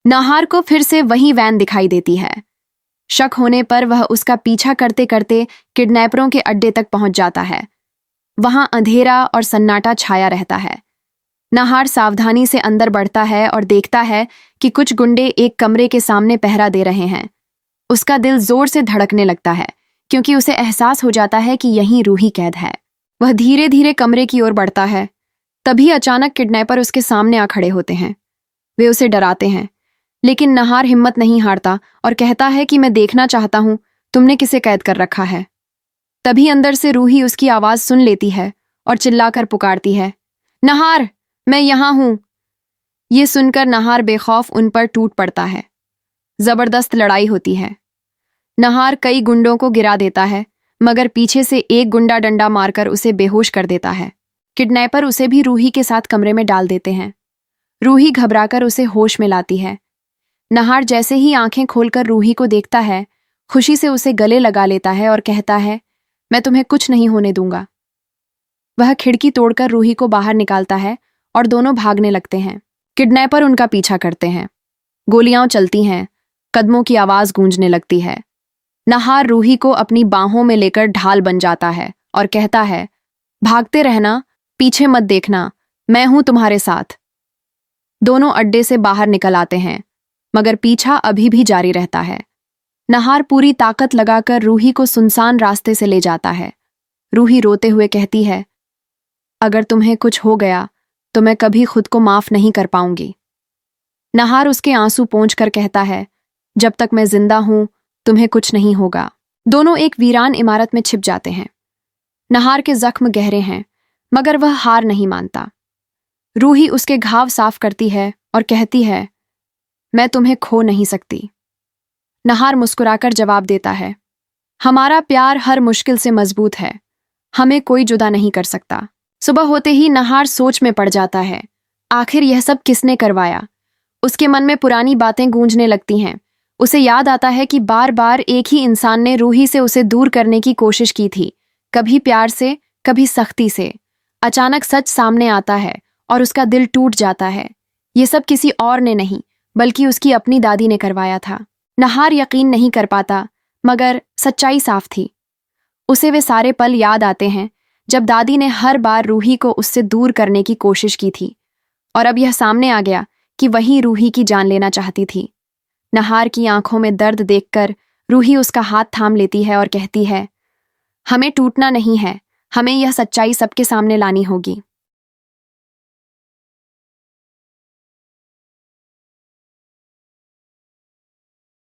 नाहार को फिर से वही वैन दिखाई देती है। शक होने पर वह उसका पीछा करते करते किडनैपरों के अड्डे तक पहुंच जाता है। वहां अंधेरा और सन्नाटा छाया रहता है। नाहार सावधानी से अंदर बढ़ता है और देखता है कि कुछ गुंडे एक कमरे के सामने पहरा दे रहे हैं। उसका दिल जोर से धड़कने लगता है क्योंकि उसे एहसास हो जाता है कि यहीं रूही कैद है। वह धीरे धीरे कमरे की ओर बढ़ता है। तभी अचानक किडनैपर उसके सामने आ खड़े होते हैं। वे उसे डराते हैं, लेकिन नाहार हिम्मत नहीं हारता और कहता है कि मैं देखना चाहता हूं तुमने किसे कैद कर रखा है। तभी अंदर से रूही उसकी आवाज सुन लेती है और चिल्लाकर पुकारती है, नाहार, मैं यहां हूं। ये सुनकर नाहार बेखौफ उन पर टूट पड़ता है। जबरदस्त लड़ाई होती है। नाहार कई गुंडों को गिरा देता है, मगर पीछे से एक गुंडा डंडा मारकर उसे बेहोश कर देता है। किडनैपर उसे भी रूही के साथ कमरे में डाल देते हैं। रूही घबराकर उसे होश में लाती है। नाहार जैसे ही आंखें खोलकर रूही को देखता है, खुशी से उसे गले लगा लेता है और कहता है, मैं तुम्हें कुछ नहीं होने दूंगा। वह खिड़की तोड़कर रूही को बाहर निकालता है और दोनों भागने लगते हैं। किडनैपर उनका पीछा करते हैं। गोलियां चलती हैं, कदमों की आवाज गूंजने लगती है। नाहार रूही को अपनी बाहों में लेकर ढाल बन जाता है और कहता है, भागते रहना, पीछे मत देखना, मैं हूं तुम्हारे साथ। दोनों अड्डे से बाहर निकल आते हैं, मगर पीछा अभी भी जारी रहता है। नाहार पूरी ताकत लगाकर रूही को सुनसान रास्ते से ले जाता है। रूही रोते हुए कहती है, अगर तुम्हें कुछ हो गया तो मैं कभी खुद को माफ नहीं कर पाऊंगी। नाहार उसके आंसू पोंछकर कहता है, जब तक मैं जिंदा हूं तुम्हें कुछ नहीं होगा। दोनों एक वीरान इमारत में छिप जाते हैं। नाहार के जख्म गहरे हैं, मगर वह हार नहीं मानता। रूही उसके घाव साफ करती है और कहती है, मैं तुम्हें खो नहीं सकती। नाहार मुस्कुराकर जवाब देता है, हमारा प्यार हर मुश्किल से मजबूत है, हमें कोई जुदा नहीं कर सकता। सुबह होते ही नाहार सोच में पड़ जाता है, आखिर यह सब किसने करवाया। उसके मन में पुरानी बातें गूंजने लगती हैं। उसे याद आता है कि बार बार एक ही इंसान ने रूही से उसे दूर करने की कोशिश की थी, कभी प्यार से, कभी सख्ती से। अचानक सच सामने आता है और उसका दिल टूट जाता है। ये सब किसी और ने नहीं, बल्कि उसकी अपनी दादी ने करवाया था। नाहार यकीन नहीं कर पाता, मगर सच्चाई साफ थी। उसे वे सारे पल याद आते हैं जब दादी ने हर बार रूही को उससे दूर करने की कोशिश की थी, और अब यह सामने आ गया कि वही रूही की जान लेना चाहती थी। नाहार की आंखों में दर्द देखकर रूही उसका हाथ थाम लेती है और कहती है, हमें टूटना नहीं है, हमें यह सच्चाई सबके सामने लानी होगी।